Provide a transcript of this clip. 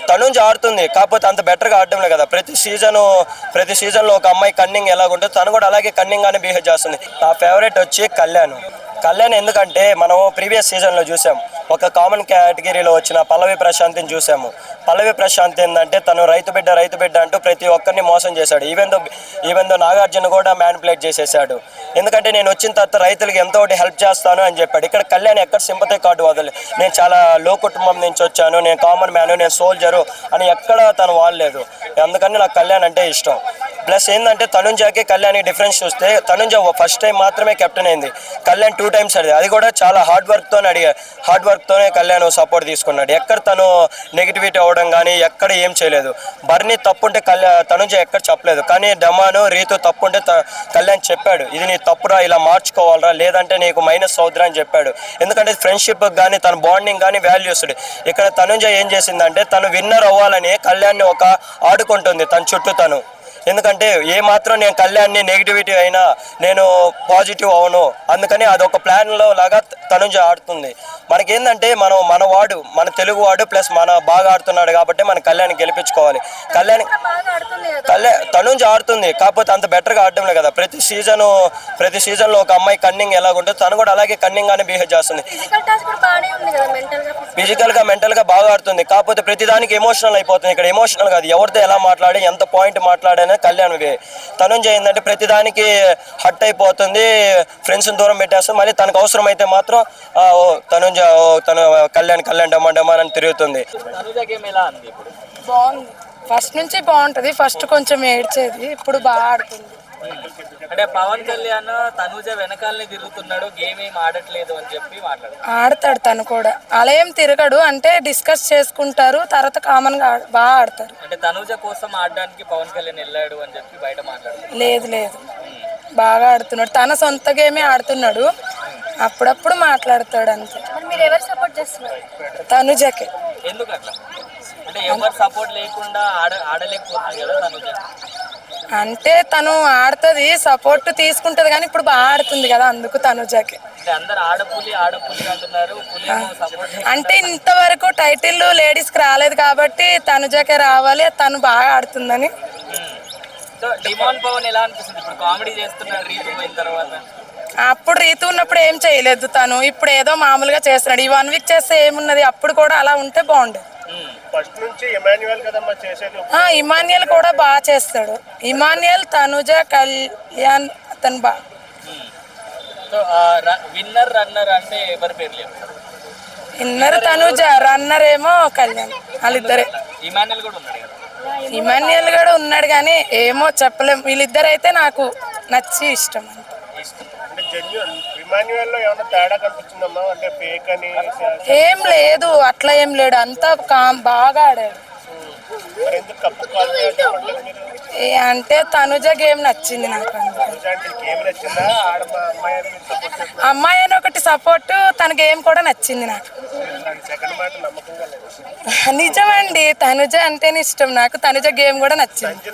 తనుంజ ఆడుతుంది, కాకపోతే అంత బెటర్గా ఆడడం లేదు కదా. ప్రతి సీజన్లో ఒక అమ్మాయి కన్నింగ్ ఎలాగుంటుంది, తను కూడా అలాగే కన్నింగ్గానే బిహేవ్ చేస్తుంది. నా ఫేవరెట్ వచ్చి కళ్యాణ్ ఎందుకంటే మనం ప్రీవియస్ సీజన్లో చూసాం, ఒక కామన్ కేటగిరీలో వచ్చిన పల్లవి ప్రశాంత్ని చూసాము. పల్లవి ప్రశాంత్ ఏంటంటే తను రైతు బిడ్డ అంటూ ప్రతి ఒక్కరిని మోసం చేశాడు. ఈవెన్ దో నాగార్జున కూడా మ్యానిపులేట్ చేసేసాడు. ఎందుకంటే నేను వచ్చిన తర్వాత రైతులకి ఎంతో ఒకటి హెల్ప్ చేస్తాను అని చెప్పాడు. ఇక్కడ కళ్యాణ్ ఎక్కడ సింపతి కార్డు వదలలేదు. నేను చాలా లో కుటుంబం నుంచి వచ్చాను, నేను కామన్ మ్యాను, నేను సోల్జరు అని ఎక్కడ తను వాడలేదు. అందుకని నాకు కళ్యాణ్ అంటే ఇష్టం. ప్లస్ ఏంటంటే తనుంజకి కళ్యాణ్కి డిఫరెన్స్ చూస్తే, తనుంజ ఫస్ట్ టైం మాత్రమే కెప్టెన్ అయింది, కళ్యాణ్ 2 times అది కూడా చాలా హార్డ్ వర్క్తోనే కళ్యాణ్ సపోర్ట్ తీసుకున్నాడు. ఎక్కడ తను నెగిటివిటీ అవ్వడం కానీ ఎక్కడ ఏం చేయలేదు. బర్నీ తప్పుంటే తనుంజ ఎక్కడ చెప్పలేదు, కానీ డమాను రీతు తప్పుంటే కళ్యాణ్ చెప్పాడు, ఇది నీ తప్పురా, ఇలా మార్చుకోవాలరా, లేదంటే నీకు మైనస్ అవుతురా అని చెప్పాడు. ఎందుకంటే ఫ్రెండ్షిప్ కానీ తన బాండింగ్ కానీ వాల్యూస్. ఇక్కడ తనుంజ ఏం చేసిందంటే తను విన్నర్ అవ్వాలని కళ్యాణ్ని ఒక ఆడుకుంటుంది తన చుట్టూ తను. ఎందుకంటే ఏ మాత్రం నేను కళ్యాణ్ని నెగిటివిటీ అయినా నేను పాజిటివ్ అవును, అందుకని అదొక ప్లాన్లో లాగా తనుంజ ఆడుతుంది. మనకేంటంటే మన తెలుగు వాడు ప్లస్ బాగా ఆడుతున్నాడు కాబట్టి మన కళ్యాణ్ గెలిపించుకోవాలి. తనుంజ ఆడుతుంది, కాకపోతే అంత బెటర్గా ఆడడం లేదు కదా. ప్రతి సీజన్లో ఒక అమ్మాయి కన్నింగ్ ఎలాగుంటుంది, తను కూడా అలాగే కన్నింగ్గానే బిహేవ్ చేస్తుంది. ఫిజికల్గా మెంటల్గా బాగా ఆడుతుంది, కాకపోతే ప్రతిదానికి ఎమోషనల్ అయిపోతుంది. ఇక్కడ ఎమోషనల్ కాదు, ఎవరితో ఎలా మాట్లాడి ఎంత పాయింట్ మాట్లాడనే కళ్యాణ్ తనుంజ ఏంటంటే ప్రతిదానికి హట్ అయిపోతుంది, ఫ్రెండ్స్ని దూరం పెట్టేస్తుంది. మళ్ళీ తనకు అవసరం అయితే మాత్రం తను కళ్యాణ్ డమాన్ అని తిరుగుతుంది. బాగుంది, ఫస్ట్ నుంచి బాగుంటది. ఫస్ట్ కొంచెం ఏడ్చేది, ఇప్పుడు బాగా ఆడుతుంది. అంటే పవన్ కళ్యాణ్ తనుజ వెనకాలనే తిరుగుతున్నాడు, గేమ్ ఏం ఆడట్లేదు అని చెప్పి ఆడతాడు. తను కూడా అలా ఏం తిరగడు, అంటే డిస్కస్ చేసుకుంటారు, తర్వాత కామన్ గా బాగా ఆడతారు. అంటే తనుజ కోసం ఆడడానికి పవన్ కళ్యాణ్ వెళ్ళాడు అని చెప్పి బయట మాట్లాడుతారు. లేదు బాగా ఆడుతున్నాడు, తన సొంత గేమే ఆడుతున్నాడు, అప్పుడప్పుడు మాట్లాడతాడు అంతే. మీరు ఎవరు సపోర్ట్ చేస్తున్నారు? తనుజకే. ఎందుకు అట్లా? అంటే ఎవరు సపోర్ట్ లేకుండా ఆడలేకపోతుంది కదా తనుజ. అంటే తను ఆడుతుంది, సపోర్ట్ తీసుకుంటది, కానీ ఇప్పుడు బాగా ఆడుతుంది కదా, అందుకు తనుజకి. అంటే ఇంతవరకు టైటిల్ లేడీస్ కి రాలేదు కాబట్టి తనుజకే రావాలి, తను బాగా ఆడుతుందని. అప్పుడు రీతు ఉన్నప్పుడు ఏం చేయలేదు తను, ఇప్పుడు ఏదో మామూలుగా చేస్తున్నాడు. ఈ 1 week చేస్తే ఏమున్నది, అప్పుడు కూడా అలా ఉంటే బాగుండేది. ఇమాన్యుయల్ కూడా బాగా చేస్తాడు. ఇమాన్యుయల్, తనుజ, కళ్యాణ్ అతను బాగా. విన్నర్ తనుజ, రన్నర్ ఏమో కళ్యాణ్, వాళ్ళిద్దరే. ఇమాన్యుయల్ కూడా ఉన్నాడు కానీ ఏమో చెప్పలేము. వీళ్ళిద్దరు అయితే నాకు నచ్చి ఇష్టం. ఏం లేదు, అట్లా ఏం లేడు, అంతా బాగా ఆడాడు. అంటే తనుజ గేమ్ నచ్చింది నాకు. అమ్మాయి అని ఒకటి సపోర్ట్, తన గేమ్ కూడా నచ్చింది నాకు. నిజమండి, తనుజ అంటేనే ఇష్టం నాకు, తనుజ గేమ్ కూడా నచ్చింది.